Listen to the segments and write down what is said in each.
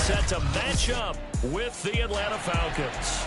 set to match up with the Atlanta Falcons.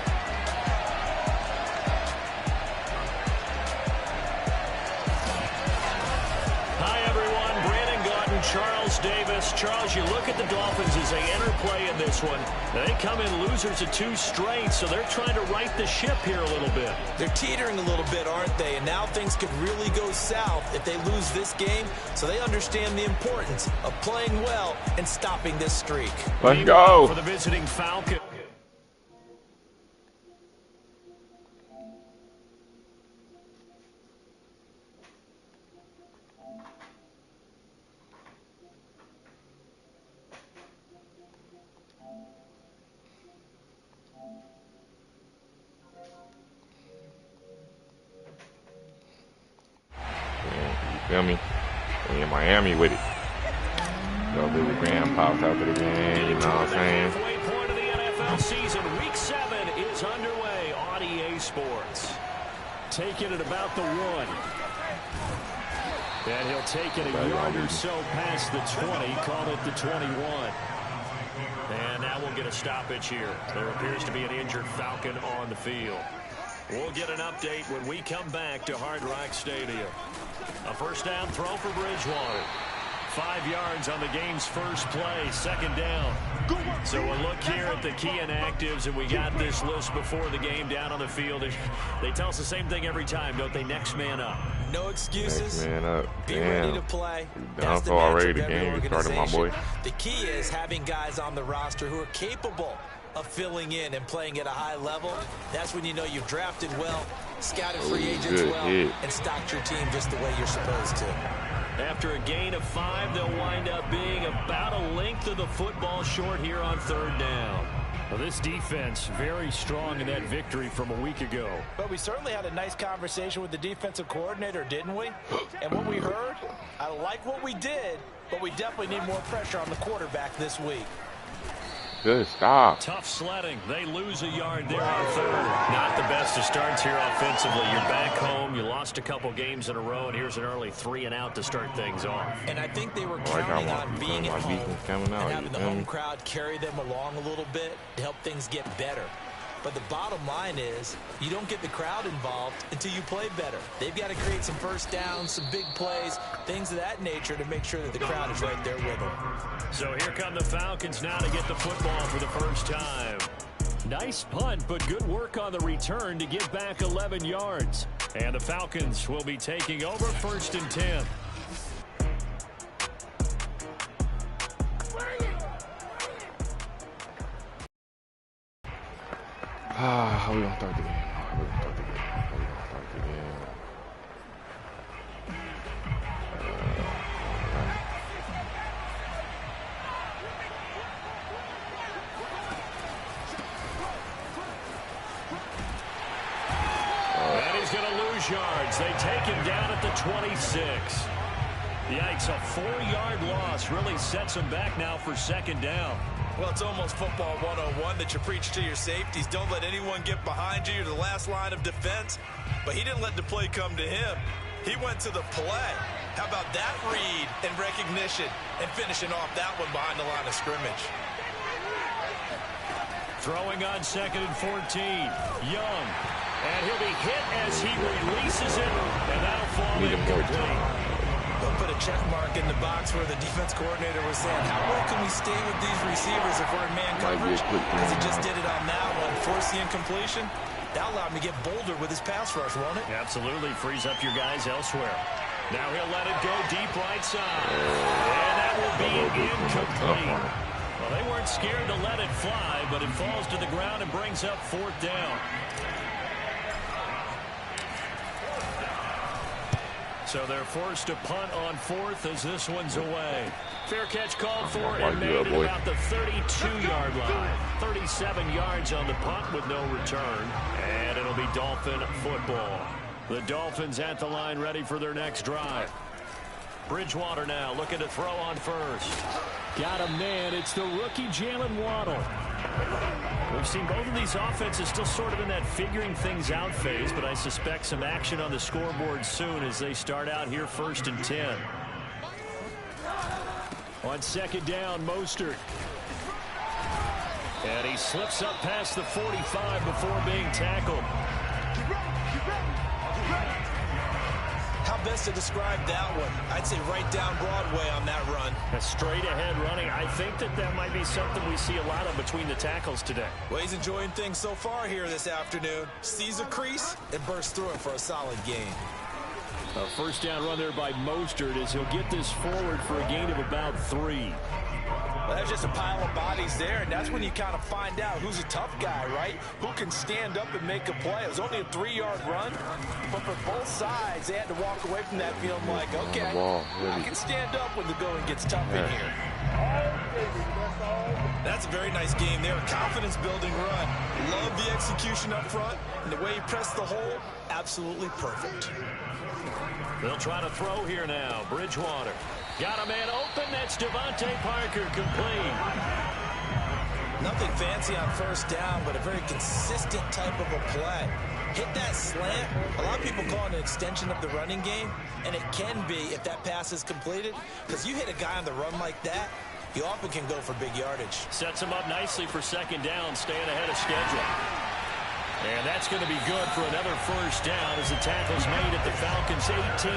Hi, everyone. Brandon Gaudin, Charles Davis. Charles, you look at the Dolphins as they enter play in this one. They come in losers of 2 straight, so they're trying to right the ship here a little bit. They're teetering a little bit, aren't they? And now things could really go south if they lose this game, so they understand the importance of playing well and stopping this streak. Let's go. For the visiting Falcons. Feel me? We in Miami with it. Go visit grandpa's after the game, you know what I'm saying? Halfway point of the NFL season, Week 7 is underway on EA Sports. Taking it about the 1. And he'll take it a yard or so past the 20, call it the 21. And now we'll get a stoppage here. There appears to be an injured Falcon on the field. We'll get an update when we come back to Hard Rock Stadium. A first down throw for Bridgewater. 5 yards on the game's first play, second down. So we'll look here at the key inactives, and we got this list before the game down on the field. They tell us the same thing every time, don't they? Next man up. No excuses. Next man up. Be ready to play. Down for already the game. You started, my boy. The key is having guys on the roster who are capable of filling in and playing at a high level. That's when you know you've drafted well, scouted free agents well, and stocked your team just the way you're supposed to. After a gain of 5, they'll wind up being about a length of the football short here on 3rd down. Well, this defense very strong in that victory from a week ago. But we certainly had a nice conversation with the defensive coordinator, didn't we? And what we heard, I like what we did, but we definitely need more pressure on the quarterback this week. Good stop. Tough sledding. They lose a yard there on 3rd. Not the best of starts here offensively. You're back home. You lost a couple games in a row, and here's an early 3 and out to start things off. And I think they were counting on being at home and having the home crowd carry them along a little bit to help things get better. But the bottom line is you don't get the crowd involved until you play better. They've got to create some first downs, some big plays, things of that nature to make sure that the crowd is right there with them. So here come the Falcons now to get the football for the first time. Nice punt, but good work on the return to get back 11 yards. And the Falcons will be taking over 1st and 10. How we gonna start the game? How we gonna start the game? And he's going to lose yards. They take him down at the 26. Yikes, a 4-yard loss really sets him back now for 2nd down. Well, it's almost football 101 that you preach to your safeties. Don't let anyone get behind you. You're the last line of defense. But he didn't let the play come to him. He went to the play. How about that read and recognition and finishing off that one behind the line of scrimmage? Throwing on 2nd and 14. Young. And he'll be hit as he releases it. And that'll fall incomplete. They'll put a check mark in the box where the defense coordinator was saying, how well can we stay with these receivers if we're in man coverage? Because he just did it on that one. Force the incompletion. That allowed him to get bolder with his pass rush, won't it? Absolutely. Frees up your guys elsewhere. Now he'll let it go deep right side. And that will be incomplete. Well, they weren't scared to let it fly, but it falls to the ground and brings up 4th down. So they're forced to punt on 4th as this one's away. Fair catch called for and made at about the 32-yard line. 37 yards on the punt with no return. And it'll be Dolphin football. The Dolphins at the line ready for their next drive. Bridgewater now looking to throw on 1st. Got a man. It's the rookie Jalen Waddle. We've seen both of these offenses still sort of in that figuring things out phase, but I suspect some action on the scoreboard soon as they start out here 1st and 10. On 2nd down, Mostert. And he slips up past the 45 before being tackled. How best to describe that one? I'd say right down Broadway on that run. A straight ahead running. I think that might be something we see a lot of between the tackles today. Well, he's enjoying things so far here this afternoon. Sees a crease and bursts through it for a solid gain. A first down run there by Mostert as he'll get this forward for a gain of about 3. Well, that's just a pile of bodies there, and that's when you kind of find out who's a tough guy, right? Who can stand up and make a play. It was only a 3-yard run, but for both sides, they had to walk away from that feeling like, okay, I can stand up when the going gets tough in here. That's a very nice game there. Confidence-building run. Love the execution up front, and the way he pressed the hole, absolutely perfect. They'll try to throw here now. Bridgewater. Got a man open. That's Devontae Parker, complete. Nothing fancy on first down, but a very consistent type of a play. Hit that slant. A lot of people call it an extension of the running game, and it can be if that pass is completed, because you hit a guy on the run like that, you often can go for big yardage. Sets him up nicely for second down, staying ahead of schedule. And that's going to be good for another first down as the tackle's made at the Falcons' 18.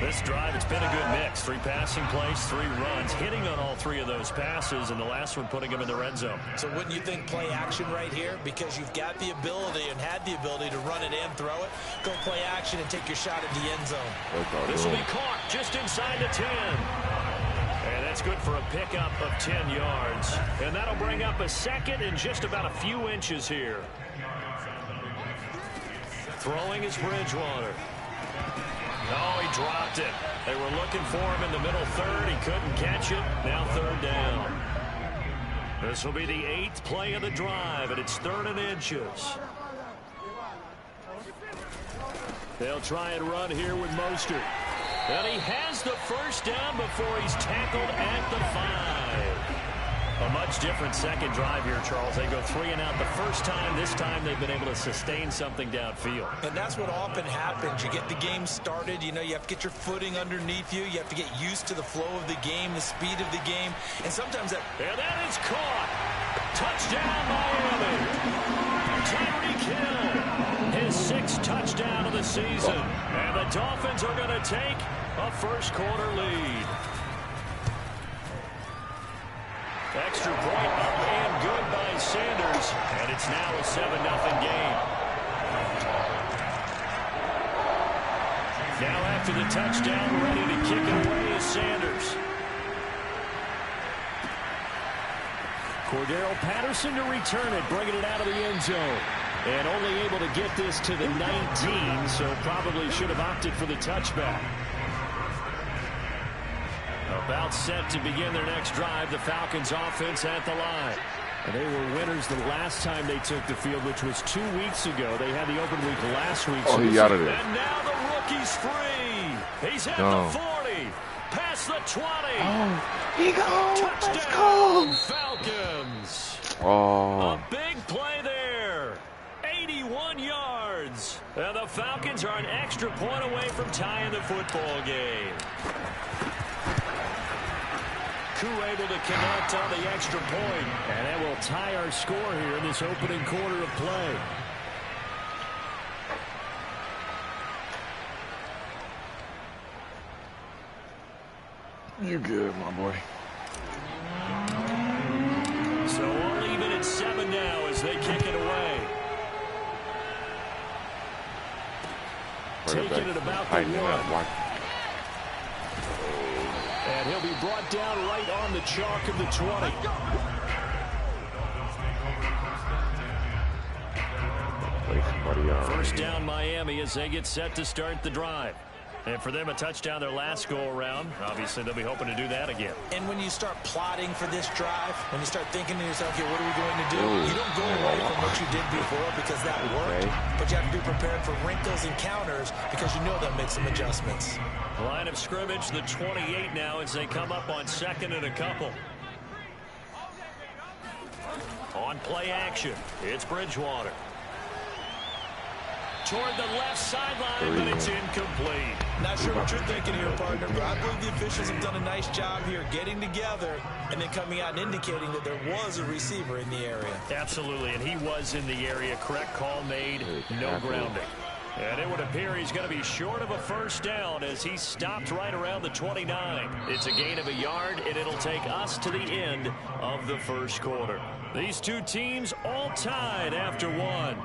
This drive, it's been a good mix. 3 passing plays, 3 runs, hitting on all 3 of those passes, and the last one putting him in the red zone. So wouldn't you think play action right here? Because you've got the ability and had the ability to run it and throw it. Go play action and take your shot at the end zone. This will be caught just inside the 10. And that's good for a pickup of 10 yards. And that'll bring up a second and just about a few inches here. Throwing is Bridgewater. No, he dropped it. They were looking for him in the middle third. He couldn't catch it. Now third down. This will be the 8th play of the drive, and it's 3rd and inches. They'll try and run here with Mostert. And he has the first down before he's tackled at the 5. A much different second drive here, Charles. They go 3 and out the first time. This time they've been able to sustain something downfield. And that's what often happens. You get the game started. You know, you have to get your footing underneath you. You have to get used to the flow of the game, the speed of the game. And sometimes that... And that is caught. Touchdown, Miami. Tyreek Hill. His 6th touchdown of the season. And the Dolphins are going to take a first-quarter lead. Extra point up and good by Sanders. And it's now a 7-0 game. Now after the touchdown, ready to kick it away is Sanders. Cordero Patterson to return it, bringing it out of the end zone. And only able to get this to the 19, so probably should have opted for the touchback. About set to begin their next drive, the Falcons offense at the line. And they were winners the last time they took the field, which was 2 weeks ago. They had the open week last week. Oh, he out of there. And now the rookie's free. He's at the 40, past the 20. Oh, he goes. Touchdown, Falcons. Oh. A big play there. 81 yards. And the Falcons are an extra point away from tying the football game. Able to connect on the extra point, and that will tie our score here in this opening quarter of play. You good, my boy. So we'll leave it at 7 now as they kick it away. Taking it about the 1. And he'll be brought down right on the chalk of the 20. First down Miami as they get set to start the drive. And for them, a touchdown their last go-around. Obviously, they'll be hoping to do that again. And when you start plotting for this drive, when you start thinking to yourself, okay, what are we going to do? You don't go away from what you did before because that worked. But you have to be prepared for wrinkles and counters because you know they'll make some adjustments. Line of scrimmage, the 28 now as they come up on 2nd and a couple. On play action, it's Bridgewater. toward the left sideline, but it's incomplete. Not sure what you're thinking here, partner, but I believe the officials have done a nice job here getting together and then coming out and indicating that there was a receiver in the area. Absolutely, and he was in the area. Correct call made, no grounding. And it would appear he's going to be short of a first down as he stopped right around the 29. It's a gain of a yard, and it'll take us to the end of the first quarter. These two teams all tied after one.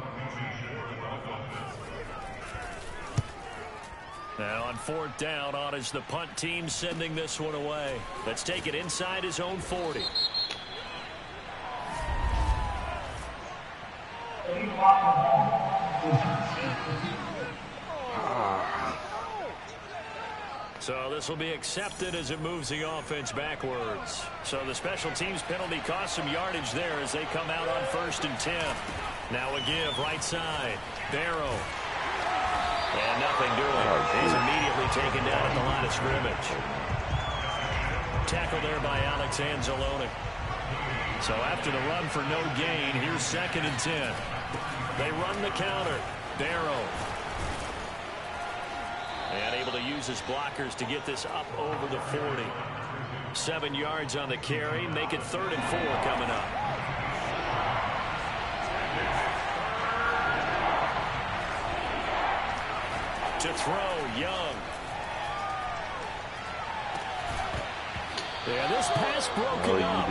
Now on fourth down, on is the punt team sending this one away. Let's take it inside his own 40. So this will be accepted as it moves the offense backwards. So the special teams penalty cost some yardage there as they come out on 1st and 10. Now a give right side. Barrow. And nothing doing. He's immediately taken down at the line of scrimmage. Tackle there by Alex Anzalone. So after the run for no gain, here's 2nd and 10. They run the counter. Barrow. And able to use his blockers to get this up over the 40. 7 yards on the carry. Make it 3rd and 4 coming up. To throw, Young. Yeah, this pass broken up.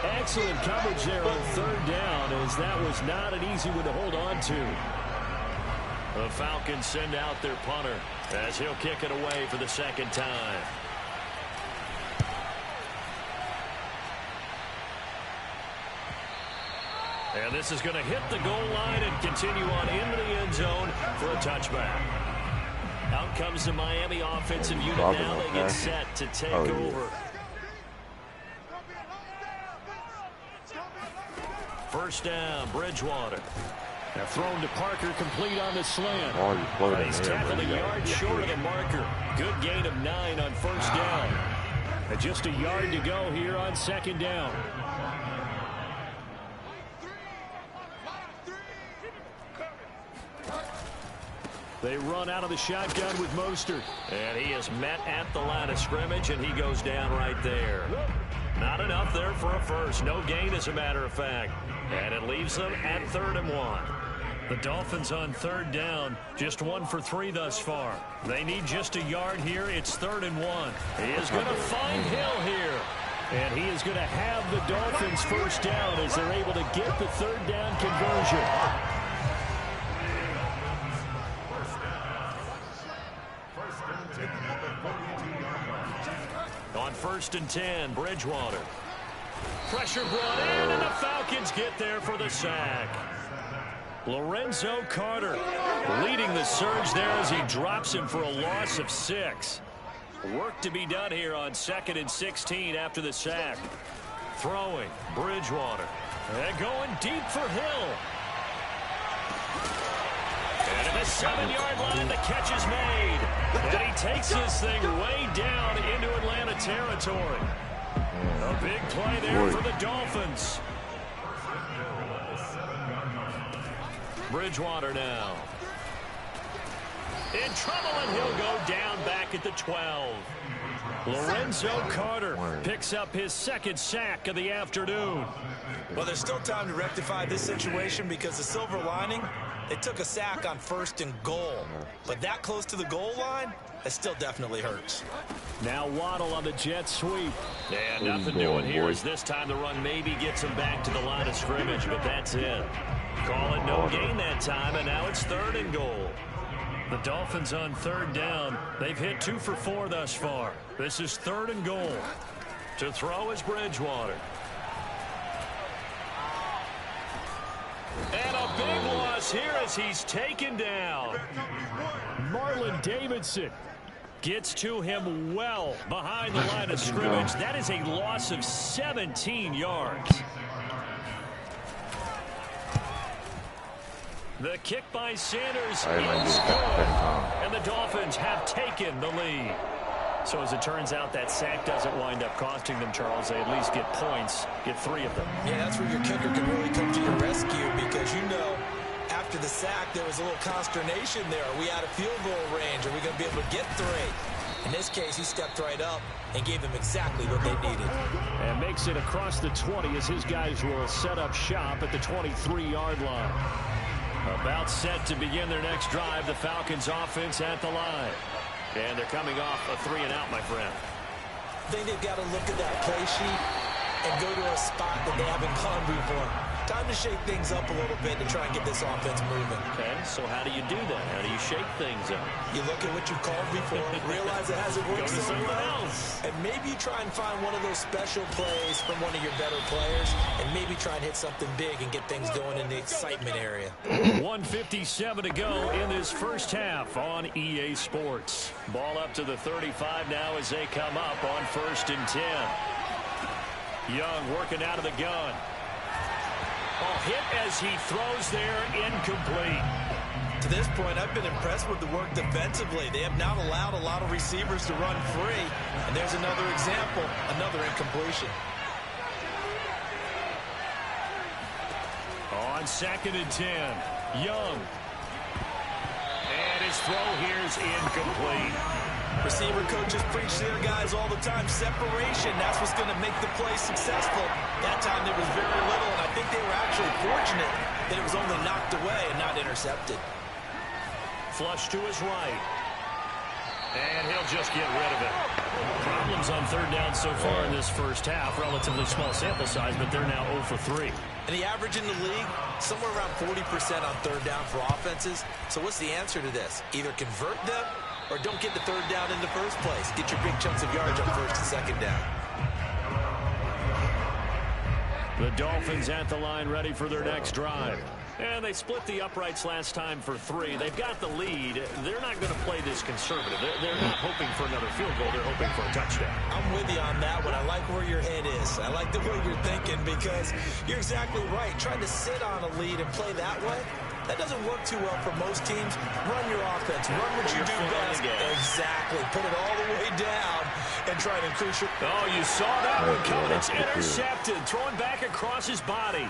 Excellent coverage there on 3rd down, as that was not an easy one to hold on to. The Falcons send out their punter as he'll kick it away for the 2nd time. And this is going to hit the goal line and continue on into the end zone for a touchback. Out comes the Miami offensive unit now. They get set to take over. First down, Bridgewater. Now thrown to Parker, complete on the slant. He's tackled a yard short of the marker. Good gain of 9 on 1st down. And just a yard to go here on 2nd down. They run out of the shotgun with Mostert. And he is met at the line of scrimmage, and he goes down right there. Not enough there for a first. No gain, as a matter of fact. And it leaves them at 3rd and 1. The Dolphins on 3rd down, just 1 for 3 thus far. They need just a yard here. It's 3rd and 1. He is going to find Hill here. And he is going to have the Dolphins first down as they're able to get the 3rd down conversion. On 1st and 10, Bridgewater. Pressure brought in, and the Falcons get there for the sack. Lorenzo Carter leading the surge there as he drops him for a loss of 6. Work to be done here on 2nd and 16 after the sack. Throwing, Bridgewater. And going deep for Hill. And at the 7-yard line, the catch is made. And he takes this thing way down into Atlanta territory. A big play there for the Dolphins. Bridgewater now. In trouble, and he'll go down back at the 12. Lorenzo Carter picks up his 2nd sack of the afternoon. Well, there's still time to rectify this situation because the silver lining, they took a sack on 1st and goal. But that close to the goal line, that still definitely hurts. Now Waddle on the jet sweep. And nothing doing here as this time the run maybe gets him back to the line of scrimmage, but that's it. Call it no gain that time, and now it's 3rd and goal. The Dolphins on 3rd down. They've hit 2 for 4 thus far. This is 3rd and goal. To throw is Bridgewater. And a big loss here as he's taken down. Marlon Davidson gets to him well behind the line of scrimmage. That is a loss of 17 yards. The kick by Sanders is good, and the Dolphins have taken the lead. So as it turns out, that sack doesn't wind up costing them, Charles. They at least get points, get 3 of them. Yeah, that's where your kicker can really come to your rescue because you know after after the sack, there was a little consternation there. Are we out of field goal range? Are we going to be able to get 3? In this case, he stepped right up and gave them exactly what they needed. And makes it across the 20 as his guys will set up shop at the 23-yard line. About set to begin their next drive, the Falcons offense at the line. And they're coming off a 3-and-out, my friend. I think they've got to look at that play sheet and go to a spot that they haven't gone before. Time to shake things up a little bit to try and get this offense moving. Okay, so how do you do that? How do you shake things up? You look at what you called before, realize it hasn't worked so well, else. and maybe you try and find one of those special plays from one of your better players, and maybe try and hit something big and get things going in the excitement area. 1:57 to go in this first half on EA Sports. Ball up to the 35 now as they come up on 1st and 10. Young working out of the gun. Hit as he throws there, incomplete. To this point, I've been impressed with the work defensively. They have not allowed a lot of receivers to run free. And there's another example, another incompletion. On 2nd and 10, Young. And his throw here's incomplete. Receiver coaches preach to their guys all the time. Separation, that's what's going to make the play successful. That time there was very little, and I think they were actually fortunate that it was only knocked away and not intercepted. Flush to his right. And he'll just get rid of it. Problems on 3rd down so far in this first half. Relatively small sample size, but they're now 0 for 3. And the average in the league, somewhere around 40% on 3rd down for offenses. So what's the answer to this? Either convert them or don't get the 3rd down in the first place. Get your big chunks of yards on 1st and 2nd down. The Dolphins at the line ready for their next drive. And they split the uprights last time for 3. They've got the lead. They're not going to play this conservative. They're not hoping for another field goal. They're hoping for a touchdown. I'm with you on that one. I like where your head is. I like the way you're thinking because you're exactly right. Trying to sit on a lead and play that way, that doesn't work too well for most teams. Run your offense. Run what you do best. Exactly. Put it all the way down and try to increase your... Oh, you saw that one coming. It's intercepted. Throwing back across his body.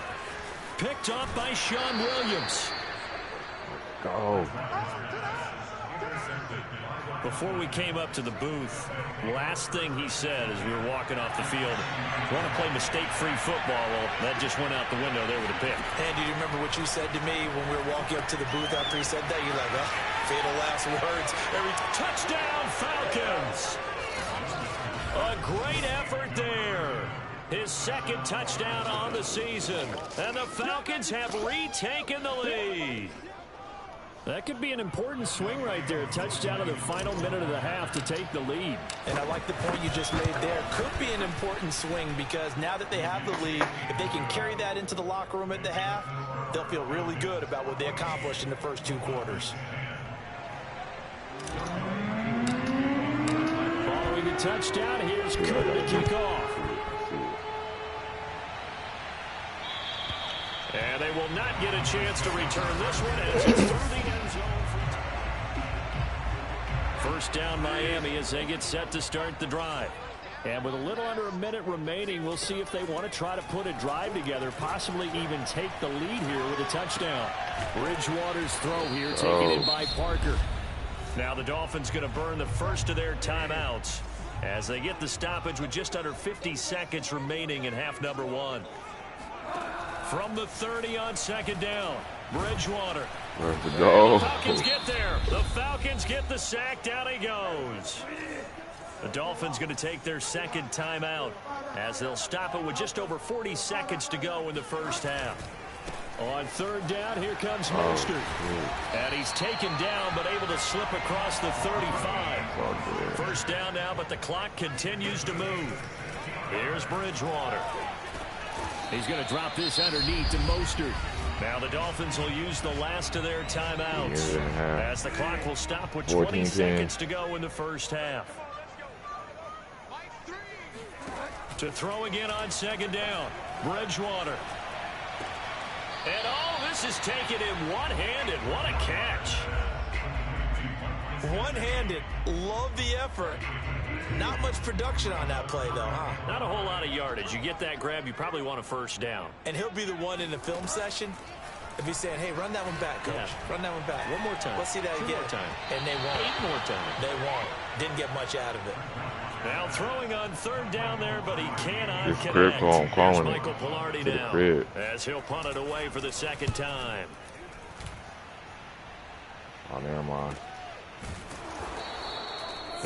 Picked off by Sean Williams. Go. Before we came up to the booth, last thing he said as we were walking off the field, want to play mistake-free football. Well, that just went out the window there with a pick. And do you remember what you said to me when we were walking up to the booth after he said that? You're like, oh, fatal last words. Touchdown, Falcons! A great effort there. His 2nd touchdown on the season. And the Falcons have retaken the lead. That could be an important swing right there. A touchdown in the final minute of the half to take the lead. And I like the point you just made there. Could be an important swing because now that they have the lead, if they can carry that into the locker room at the half, they'll feel really good about what they accomplished in the first 2 quarters. Following the touchdown, here's Cooper to kick off. And they will not get a chance to return this one as it's through the end zone. First down, Miami, as they get set to start the drive. And with a little under a minute remaining, we'll see if they want to try to put a drive together, possibly even take the lead here with a touchdown. Bridgewater's throw here, taken in by Parker. Now the Dolphins going to burn the first of their timeouts as they get the stoppage with just under 50 seconds remaining in half number 1. From the 30 on 2nd down, Bridgewater. Let's go. The Falcons get there. The Falcons get the sack. Down he goes. The Dolphins going to take their 2nd timeout as they'll stop it with just over 40 seconds to go in the first half. On 3rd down, here comes Mostert. And he's taken down, but able to slip across the 35. First down now, but the clock continues to move. Here's Bridgewater. He's going to drop this underneath to Mostert. Now the Dolphins will use the last of their timeouts as the clock will stop with 20 seconds to go in the first half. To throw again on 2nd down, Bridgewater. And this is taken in one-handed. What a catch. One-handed. Love the effort. Not much production on that play, though, huh? Not a whole lot of yardage. You get that grab, you probably want a first down. And he'll be the one in the film session if he's saying, hey, run that one back, coach. Yeah. Run that one back. One more time. Let's see that 2 again. more time. And they won't. 8 more times. They won't. Didn't get much out of it. Now throwing on 3rd down there, but he cannot This connect. crib I'm calling Michael Pilardi to the now crib. as he'll punt it away for the 2nd time. Oh, never mind.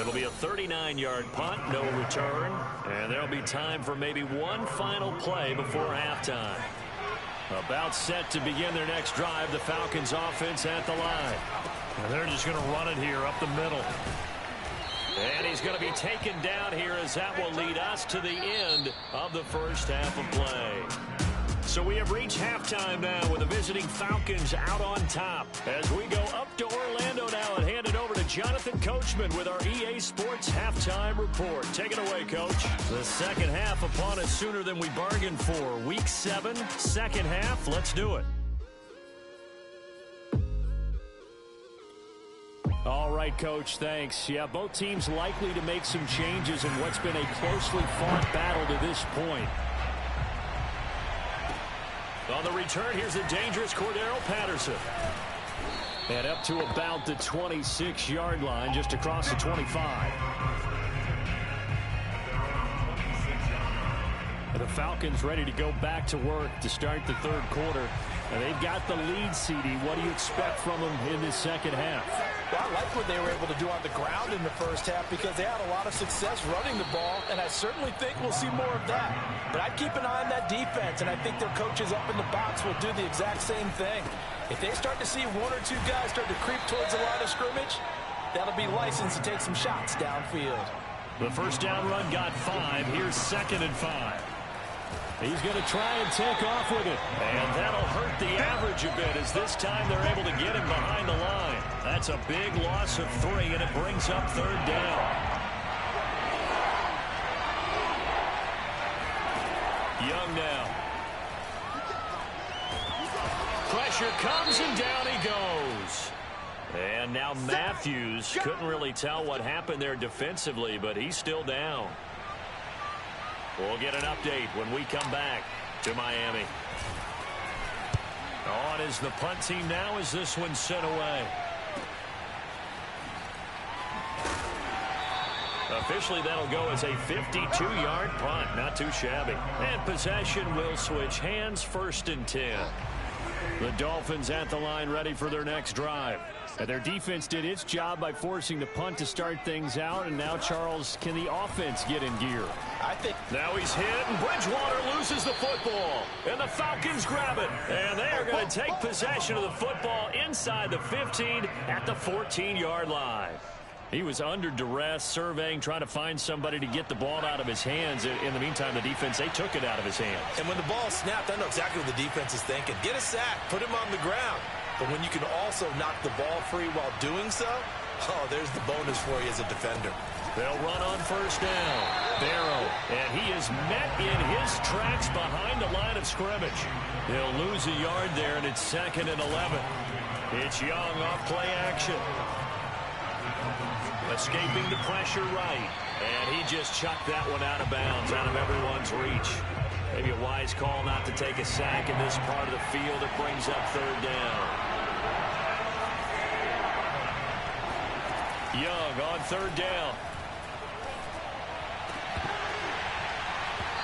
It'll be a 39-yard punt, no return, and there'll be time for maybe one final play before halftime. About set to begin their next drive, the Falcons offense at the line. And they're just going to run it here up the middle. And he's going to be taken down here as that will lead us to the end of the first half of play. So we have reached halftime now with the visiting Falcons out on top. As we go up to Orlando now and hand it over to Jonathan Coachman with our EA Sports Halftime Report. Take it away, Coach. The second half upon us sooner than we bargained for. Week 7, second half. Let's do it. All right, Coach, thanks. Yeah, both teams likely to make some changes in what's been a closely fought battle to this point. On the return, here's a dangerous Cordero Patterson. And up to about the 26-yard line, just across the 25. And the Falcons ready to go back to work to start the 3rd quarter. And they've got the lead, CD. What do you expect from them in this second half? Well, I like what they were able to do on the ground in the first half because they had a lot of success running the ball, and I certainly think we'll see more of that. But I'd keep an eye on that defense, and I think their coaches up in the box will do the exact same thing. If they start to see 1 or 2 guys start to creep towards the line of scrimmage, that'll be licensed to take some shots downfield. The first down run got 5. Here's 2nd and 5. He's going to try and take off with it. And that'll hurt the average a bit as this time they're able to get him behind the line. That's a big loss of 3, and it brings up 3rd down. Young now. Pressure comes, and down he goes. And now Matthews couldn't really tell what happened there defensively, but he's still down. We'll get an update when we come back to Miami. On is the punt team now as this one's sent away. Officially, that'll go as a 52-yard punt. Not too shabby. And possession will switch hands, 1st and 10. The Dolphins at the line ready for their next drive. And their defense did its job by forcing the punt to start things out. And now, Charles, can the offense get in gear? I think now he's hit, and Bridgewater loses the football. And the Falcons grab it. And they are going to take possession of the football inside the 15 at the 14-yard line. He was under duress, surveying, trying to find somebody to get the ball out of his hands. In the meantime, the defense, they took it out of his hands. And when the ball snapped, I know exactly what the defense is thinking. Get a sack, put him on the ground. But when you can also knock the ball free while doing so, oh, there's the bonus for you as a defender. They'll run on 1st down. Barrow, and he is met in his tracks behind the line of scrimmage. He'll lose a yard there, and it's 2nd and 11. It's Young off play action. Escaping the pressure right. And he just chucked that one out of bounds, out of everyone's reach. Maybe a wise call not to take a sack in this part of the field. It brings up 3rd down. Young on 3rd down.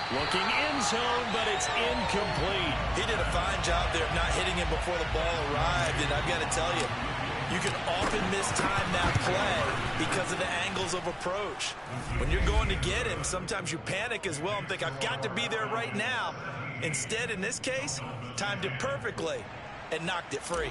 Looking end zone, but it's incomplete. He did a fine job there of not hitting him before the ball arrived. And I've got to tell you, you can often mistime that play because of the angles of approach. When you're going to get him, sometimes you panic as well and think, I've got to be there right now. Instead, in this case, timed it perfectly and knocked it free.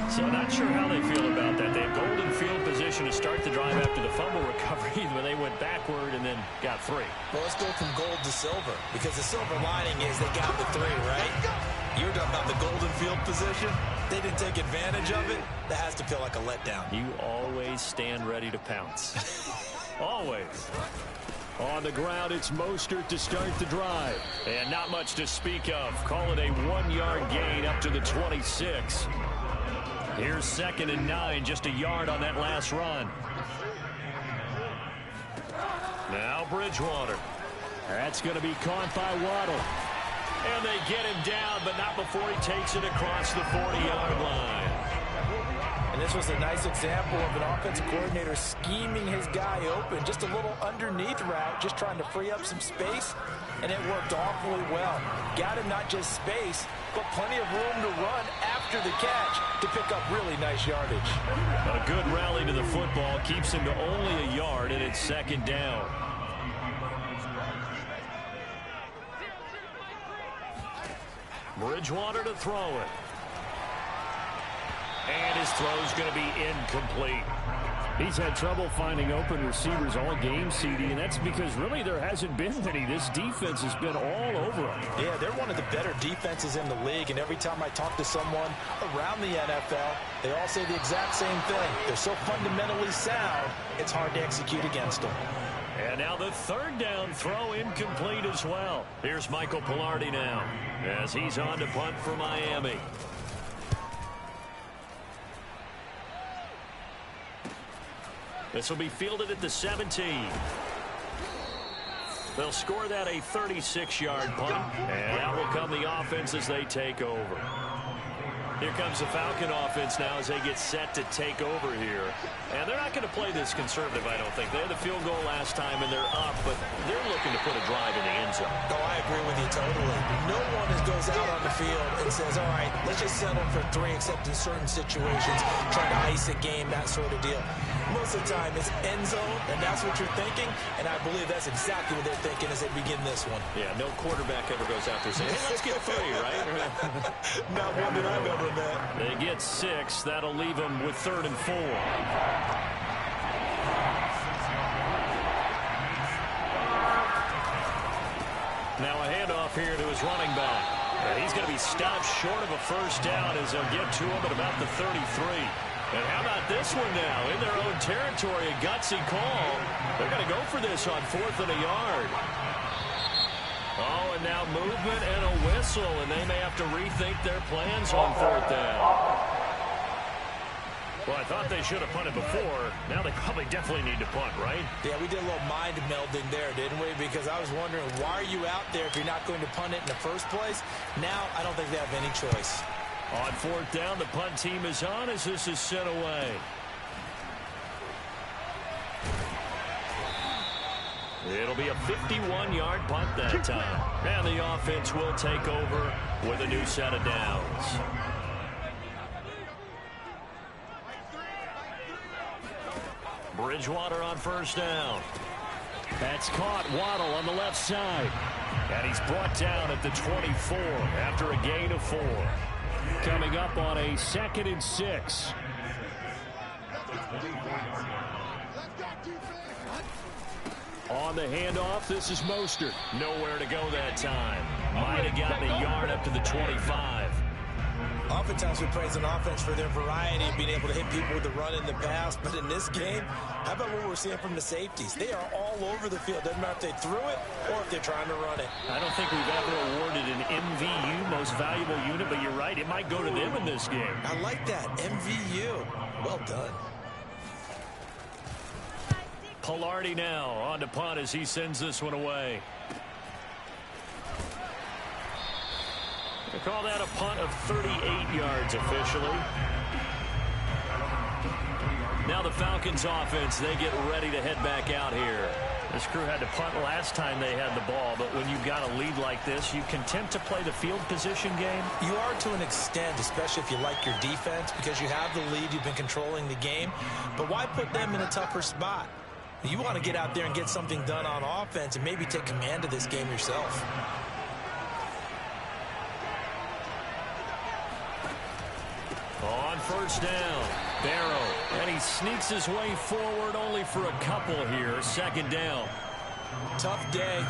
So not sure how they feel about that. They had golden field position to start the drive after the fumble recovery when they went backward and then got 3. Well, let's go from gold to silver, because the silver lining is they got the 3, right? You were talking about the golden field position. They didn't take advantage of it. That has to feel like a letdown. You always stand ready to pounce. Always. On the ground, it's Mostert to start the drive. And not much to speak of. Call it a 1-yard gain up to the 26. Here's 2nd and 9, just a yard on that last run. Now Bridgewater. That's going to be caught by Waddle. And they get him down, but not before he takes it across the 40-yard line. And this was a nice example of an offensive coordinator scheming his guy open. Just a little underneath route, just trying to free up some space, and it worked awfully well. Got him not just space, but plenty of room to run after the catch to pick up really nice yardage. A good rally to the football keeps him to only a yard, and it's second down. Bridgewater to throw it. And his throw's going to be incomplete. He's had trouble finding open receivers all game, CD, and that's because really there hasn't been any. This defense has been all over him. Yeah, they're one of the better defenses in the league, and every time I talk to someone around the NFL, they all say the exact same thing. They're so fundamentally sound, it's hard to execute against them. And now the third down throw incomplete as well. Here's Michael Pilardi now as he's on to punt for Miami. This will be fielded at the 17. They'll score that a 36-yard punt. And out will come the offense as they take over. Here comes the Falcon offense now as they get set to take over here. And they're not going to play this conservative, I don't think. They had the field goal last time, and they're up, but they're looking to put a drive in the end zone. Oh, I agree with you totally. No one goes out on the field and says, all right, let's just settle for 3, except in certain situations, trying to ice a game, that sort of deal. Most of the time, it's end zone, and that's what you're thinking, and I believe that's exactly what they're thinking as they begin this one. Yeah, no quarterback ever goes out there saying, hey, let's get 3, right? Not one that I've ever met. They get 6. That'll leave them with 3rd and 4. Now a handoff here to his running back. And he's going to be stopped short of a first down as they'll get to him at about the 33. And how about this one now? In their own territory, a gutsy call. They're going to go for this on 4th and a yard. Oh, and now movement and a whistle, and they may have to rethink their plans on 4th down. Well, I thought they should have punted before. Now they probably definitely need to punt, right? Yeah, we did a little mind melding there, didn't we? Because I was wondering, why are you out there if you're not going to punt it in the first place? Now, I don't think they have any choice. On 4th down, the punt team is on as this is sent away. It'll be a 51-yard punt that time. And the offense will take over with a new set of downs. Bridgewater on 1st down. That's caught. Waddle on the left side. And he's brought down at the 24 after a gain of 4. Coming up on a 2nd and 6. On the handoff, this is Mostert. Nowhere to go that time. Might have gotten a yard up to the 25. Oftentimes we praise an offense for their variety of being able to hit people with the run in the pass. But in this game, how about what we're seeing from the safeties? They are all over the field. Doesn't matter if they threw it or if they're trying to run it. I don't think we've ever awarded an MVU, most valuable unit, but you're right. It might go to them in this game. I like that. MVU. Well done. Pilardi now on to punt as he sends this one away. They call that a punt of 38 yards officially. Now the Falcons offense, they get ready to head back out here. This crew had to punt last time they had the ball, but when you've got a lead like this, you content to play the field position game? You are to an extent, especially if you like your defense, because you have the lead, you've been controlling the game. But why put them in a tougher spot? You want to get out there and get something done on offense and maybe take command of this game yourself. On 1st down, Barrow, and he sneaks his way forward only for a couple here. 2nd down. Tough day,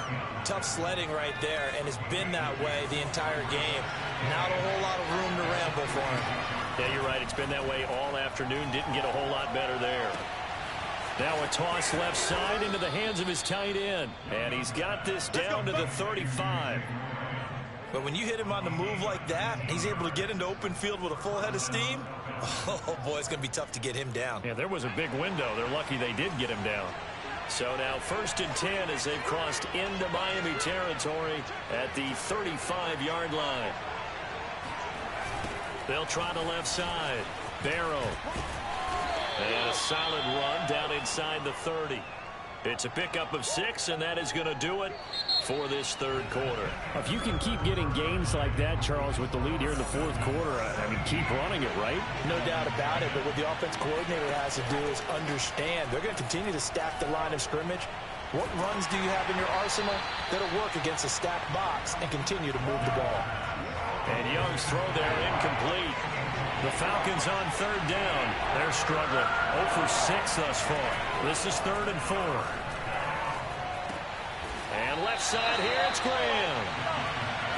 tough sledding right there, and it's been that way the entire game. Not a whole lot of room to ramble for him. Yeah, you're right. It's been that way all afternoon. Didn't get a whole lot better there. Now a toss left side into the hands of his tight end. And he's got this down to the 35. But when you hit him on the move like that, he's able to get into open field with a full head of steam. Oh, boy, it's going to be tough to get him down. Yeah, there was a big window. They're lucky they did get him down. So now 1st and 10 as they've crossed into Miami territory at the 35-yard line. They'll try the left side. Barrow. And a solid run down inside the 30. It's a pickup of 6, and that is going to do it for this 3rd quarter. If you can keep getting gains like that, Charles, with the lead here in the 4th quarter, I mean, keep running it, right? No doubt about it, but what the offense coordinator has to do is understand they're going to continue to stack the line of scrimmage. What runs do you have in your arsenal that'll work against a stacked box and continue to move the ball? And Young's throw there incomplete. The Falcons on 3rd down. They're struggling. 0 for 6 thus far. This is 3rd and 4. And left side here, it's Graham.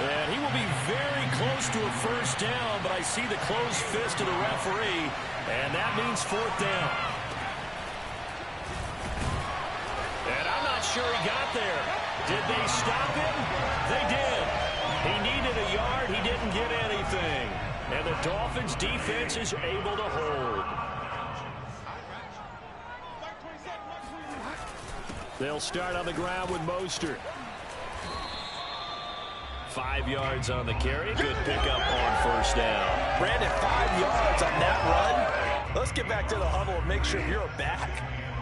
And he will be very close to a 1st down, but I see the closed fist of the referee, and that means 4th down. And I'm not sure he got there. Did they stop him? They did. He needed a yard. He didn't get anything. And the Dolphins' defense is able to hold. They'll start on the ground with Mostert. 5 yards on the carry. Good pickup on 1st down. Brandon, 5 yards on that run. Let's get back to the huddle and make sure you're back.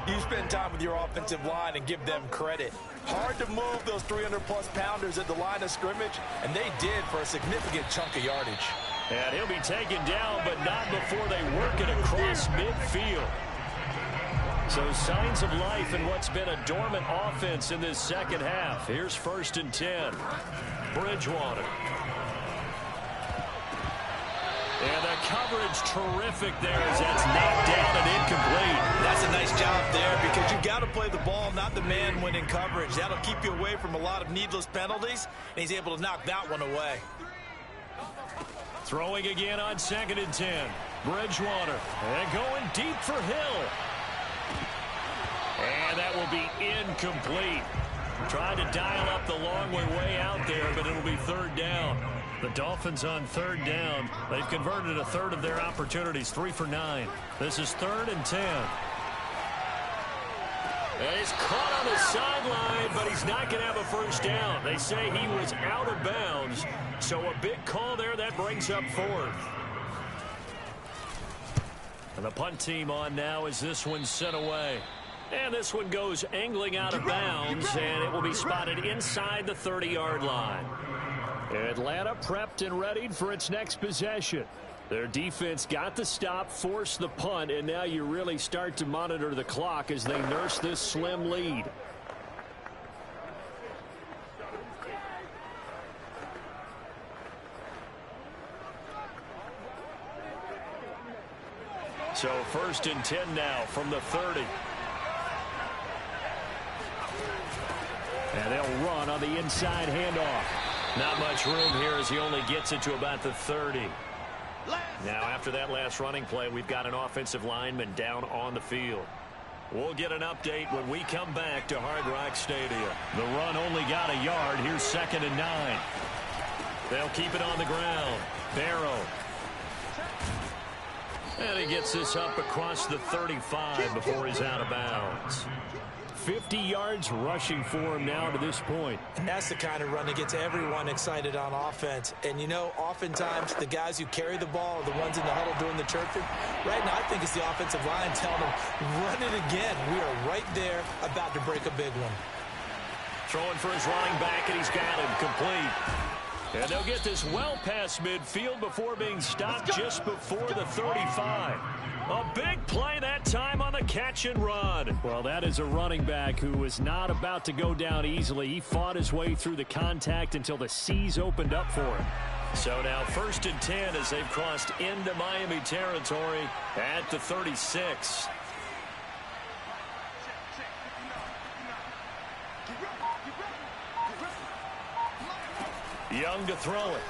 You spend time with your offensive line and give them credit. Hard to move those 300-plus pounders at the line of scrimmage, and they did for a significant chunk of yardage. And he'll be taken down, but not before they work it across midfield. So signs of life in what's been a dormant offense in this 2nd half. Here's 1st and 10. Bridgewater. And the coverage terrific there as that's knocked down and incomplete. That's a nice job there because you got to play the ball, not the man when in coverage. That'll keep you away from a lot of needless penalties, and he's able to knock that one away. Throwing again on 2nd and 10. Bridgewater. And going deep for Hill. And that will be incomplete. Trying to dial up the long way out there, but it'll be 3rd down. The Dolphins on 3rd down. They've converted a 1/3 of their opportunities, 3 for 9. This is 3rd and 10. And he's caught on the sideline, but he's not going to have a 1st down. They say he was out of bounds, so a big call there that brings up 4th. And the punt team on now as this one's sent away. And this one goes angling out of bounds, and it will be spotted inside the 30-yard line. Atlanta prepped and readied for its next possession. Their defense got the stop, forced the punt, and now you really start to monitor the clock as they nurse this slim lead. So 1st and 10 now from the 30. And they'll run on the inside handoff. Not much room here as he only gets it to about the 30. Now after that last running play, we've got an offensive lineman down on the field. We'll get an update when we come back to Hard Rock Stadium. The run only got a yard. Here's 2nd and 9. They'll keep it on the ground. Barrow. And he gets this up across the 35 before he's out of bounds. 50 yards rushing for him now to this point. And that's the kind of run that gets everyone excited on offense. And, you know, oftentimes the guys who carry the ball are the ones in the huddle doing the chirping. Right now, I think it's the offensive line telling them, run it again. We are right there about to break a big one. Throwing for his running back, and he's got him complete. And they'll get this well past midfield before being stopped just before the 35. A big play that time on the catch and run. Well, that is a running back who was not about to go down easily. He fought his way through the contact until the seas opened up for him. So now 1st and 10 as they've crossed into Miami territory at the 36. Young to throw it.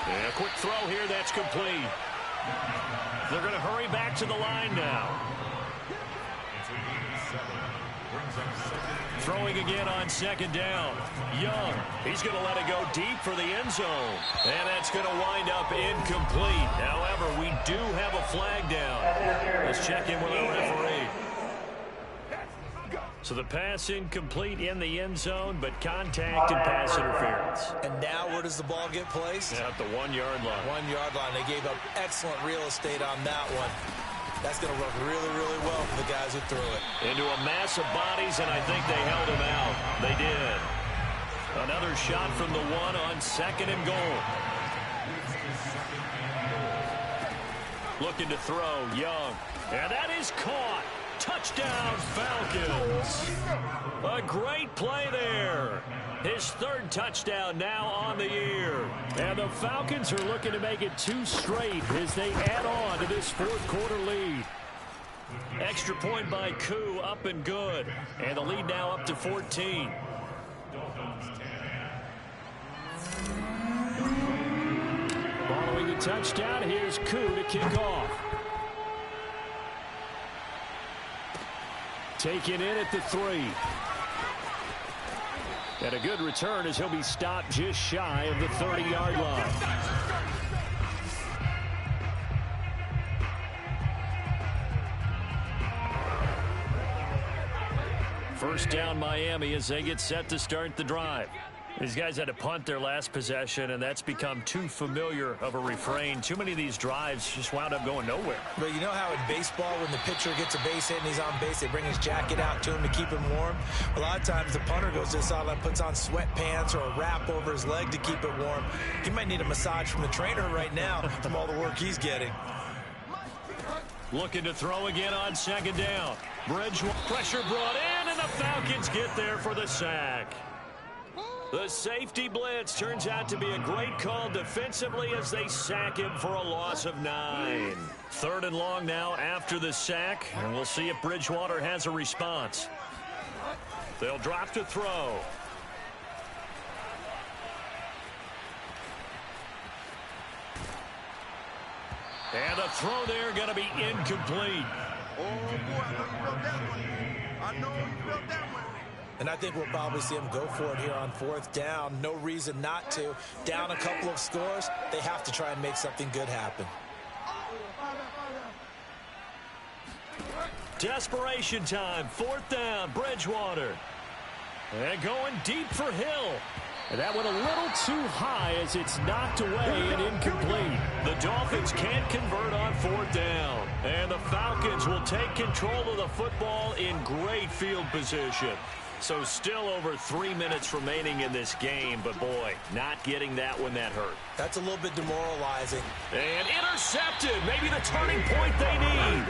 And a quick throw here, that's complete. They're going to hurry back to the line now. Throwing again on 2nd down. Young, he's going to let it go deep for the end zone. And that's going to wind up incomplete. However, we do have a flag down. Let's check in with our referee. So the pass incomplete in the end zone, but contact and pass interference. And now where does the ball get placed? At the 1-yard line. 1-yard line. They gave up excellent real estate on that one. That's going to work really, really well for the guys who threw it. Into a mass of bodies, and I think they held him out. They did. Another shot from the 1 on 2nd and goal. Looking to throw, Young. And that is caught. Touchdown, Falcons. A great play there. His 3rd touchdown now on the year. And the Falcons are looking to make it 2 straight as they add on to this 4th quarter lead. Extra point by Koo, up and good. And the lead now up to 14. Following the touchdown, here's Koo to kick off. Taken in at the 3. And a good return as he'll be stopped just shy of the 30-yard line. First down Miami as they get set to start the drive. These guys had to punt their last possession, and that's become too familiar of a refrain. Too many of these drives just wound up going nowhere. But you know how in baseball, when the pitcher gets a base hit and he's on base, they bring his jacket out to him to keep him warm? A lot of times the punter goes to the sideline, puts on sweatpants or a wrap over his leg to keep it warm. He might need a massage from the trainer right now from all the work he's getting. Looking to throw again on 2nd down. Bridgewater, pressure brought in, and the Falcons get there for the sack. The safety blitz turns out to be a great call defensively as they sack him for a loss of 9. 3rd and long now after the sack, and we'll see if Bridgewater has a response. They'll drop to throw. And the throw there going to be incomplete. Oh, boy, I know you felt that one. I know you felt that one. And I think we'll probably see him go for it here on 4th down. No reason not to. Down a couple of scores, they have to try and make something good happen. Desperation time. 4th down, Bridgewater. And going deep for Hill. And that went a little too high as it's knocked away and incomplete. The Dolphins can't convert on 4th down. And the Falcons will take control of the football in great field position. So still over 3 minutes remaining in this game, but boy, not getting that one that hurt. That's a little bit demoralizing. And intercepted, maybe the turning point they need.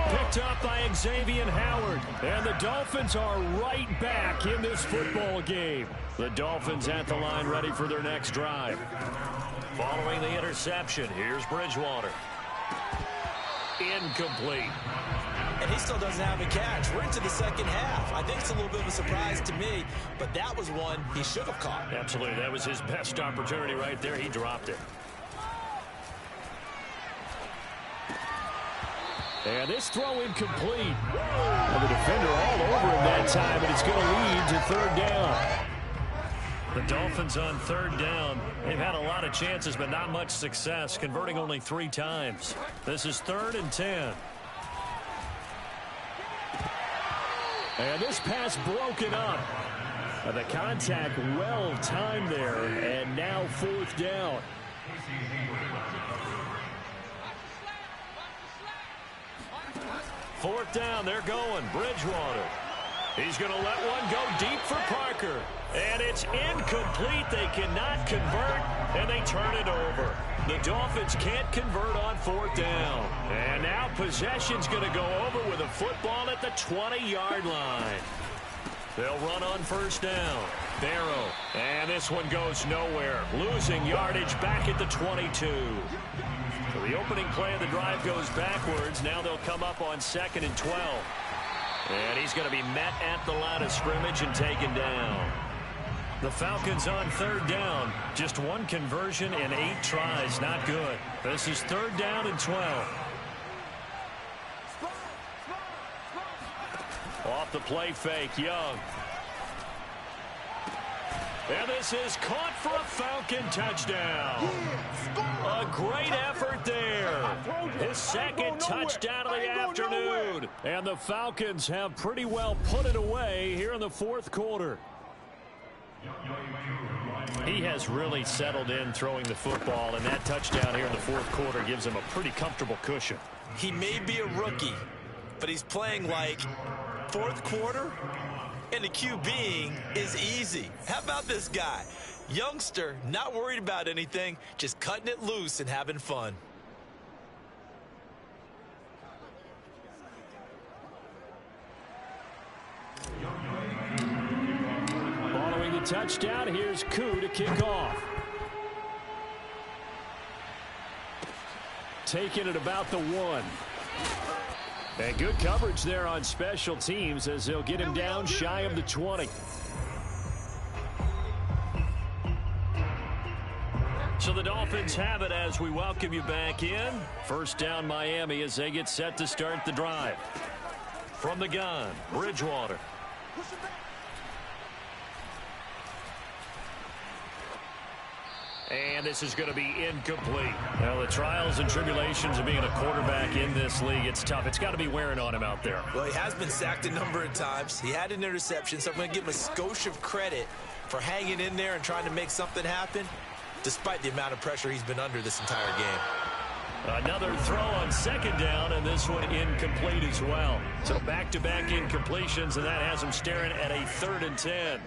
Picked up by Xavier Howard. And the Dolphins are right back in this football game. The Dolphins at the line ready for their next drive. Following the interception, here's Bridgewater. Incomplete. And he still doesn't have a catch. We're into the 2nd half. I think it's a little bit of a surprise to me, but that was one he should have caught. Absolutely. That was his best opportunity right there. He dropped it. And this throw incomplete. And the defender all over him that time, and it's going to lead to 3rd down. The Dolphins on 3rd down. They've had a lot of chances, but not much success, converting only 3 times. This is 3rd and 10. And this pass broken up. The contact well timed there, and now 4th down. Fourth down, they're going. Bridgewater. He's going to let one go deep for Parker. And it's incomplete. They cannot convert, and they turn it over. The Dolphins can't convert on 4th down. And now possession's going to go over with a football at the 20-yard line. They'll run on 1st down. Barrow. And this one goes nowhere. Losing yardage back at the 22. So the opening play of the drive goes backwards. Now they'll come up on 2nd and 12. And he's going to be met at the line of scrimmage and taken down. The Falcons on 3rd down. Just one conversion in 8 tries. Not good. This is 3rd down and 12. Off the play fake, Young. And this is caught for a Falcon touchdown. A great effort there. His second touchdown of the afternoon. And the Falcons have pretty well put it away here in the fourth quarter. He has really settled in throwing the football, and that touchdown here in the fourth quarter gives him a pretty comfortable cushion. He may be a rookie, but he's playing like fourth quarter, and the QBing is easy. How about this guy? Youngster, not worried about anything, just cutting it loose and having fun. Following the touchdown, here's Koo to kick off. Taking it about the 1. And good coverage there on special teams as they'll get him down shy of the 20. So the Dolphins have it as we welcome you back in. First down Miami as they get set to start the drive. From the gun, Bridgewater. And this is going to be incomplete. Well, the trials and tribulations of being a quarterback in this league, it's tough. It's got to be wearing on him out there. Well, he has been sacked a number of times. He had an interception, so I'm going to give him a skosh of credit for hanging in there and trying to make something happen, despite the amount of pressure he's been under this entire game. Another throw on second down, and this one incomplete as well. So back-to-back incompletions, and that has him staring at a 3rd and 10.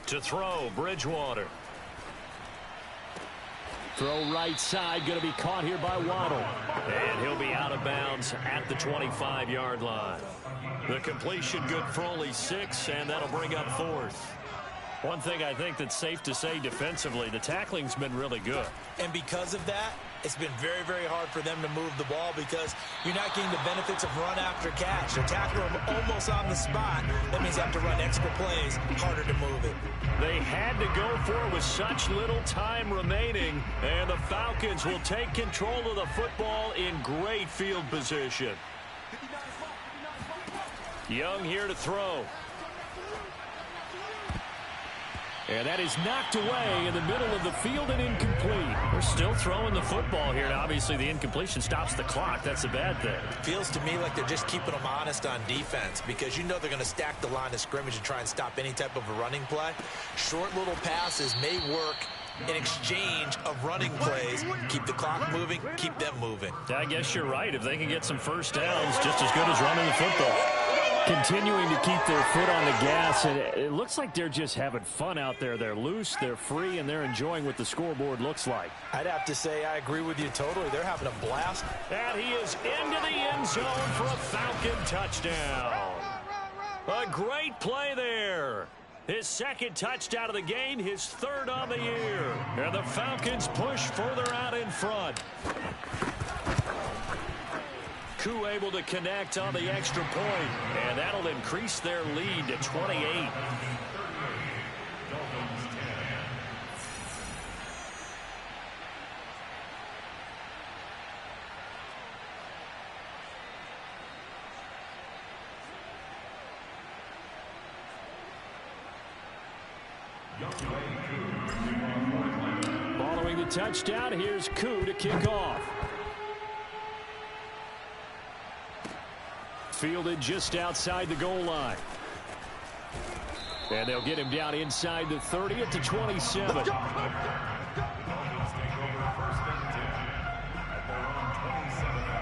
To throw, Bridgewater. Throw right side, going to be caught here by Waddle. And he'll be out of bounds at the 25-yard line. The completion good for only 6, and that'll bring up 4th. One thing I think that's safe to say defensively, the tackling's been really good. And because of that, it's been very, very hard for them to move the ball because you're not getting the benefits of run after catch. They're tackling them almost on the spot. That means you have to run extra plays, harder to move it. They had to go for it with such little time remaining, and the Falcons will take control of the football in great field position. Young here to throw. And that is knocked away in the middle of the field and incomplete. They're still throwing the football here, and obviously the incompletion stops the clock. That's a bad thing. Feels to me like they're just keeping them honest on defense because you know they're going to stack the line of scrimmage and try and stop any type of a running play. Short little passes may work in exchange of running plays. Keep the clock moving, keep them moving. I guess you're right. If they can get some first downs, just as good as running the football. Continuing to keep their foot on the gas, and it looks like they're just having fun out there. They're loose, they're free, and they're enjoying what the scoreboard looks like. I'd have to say I agree with you totally. They're having a blast. And he is into the end zone for a Falcon touchdown. A great play there. His second touchdown of the game, his 3rd on the year. And the Falcons push further out in front. Koo able to connect on the extra point, and that'll increase their lead to 28. Following the touchdown, here's Koo to kick off. Fielded just outside the goal line. And they'll get him down inside the 30 at the 27.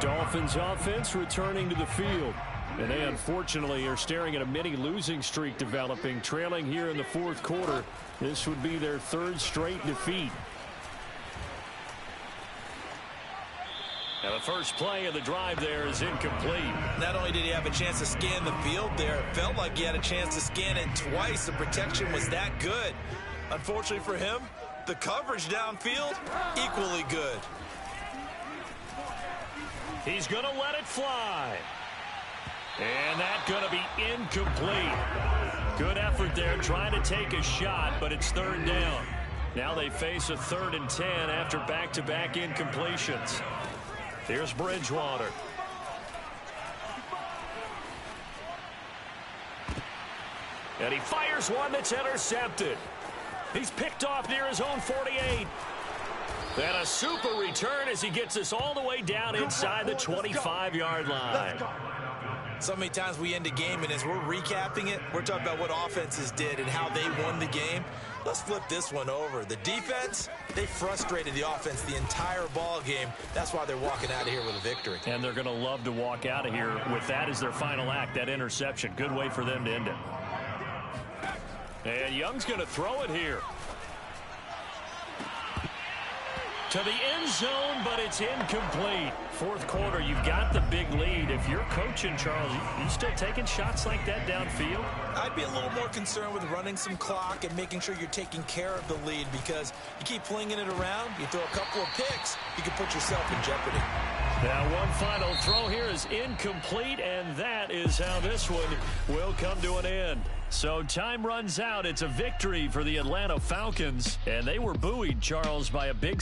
Dolphins offense returning to the field. And they unfortunately are staring at a mini losing streak developing, trailing here in the fourth quarter. This would be their 3rd straight defeat. Now the first play of the drive there is incomplete. Not only did he have a chance to scan the field there, it felt like he had a chance to scan it twice. The protection was that good. Unfortunately for him, the coverage downfield, equally good. He's going to let it fly. And that's going to be incomplete. Good effort there trying to take a shot, but it's 3rd down. Now they face a 3rd and 10 after back-to-back incompletions. Here's Bridgewater. And he fires one that's intercepted. He's picked off near his own 48. And a super return as he gets us all the way down inside the 25-yard line. So many times we end a game, and as we're recapping it, we're talking about what offenses did and how they won the game. Let's flip this one over. The defense, they frustrated the offense the entire ball game. That's why they're walking out of here with a victory. And they're going to love to walk out of here with that as their final act, that interception. Good way for them to end it. And Young's going to throw it here. To the end zone, but it's incomplete. Fourth quarter, you've got the big lead. If you're coaching, Charles, you still taking shots like that downfield? I'd be a little more concerned with running some clock and making sure you're taking care of the lead, because you keep flinging it around, you throw a couple of picks, you can put yourself in jeopardy. Now one final throw here is incomplete, and that is how this one will come to an end. So time runs out. It's a victory for the Atlanta Falcons, and they were buoyed, Charles, by a big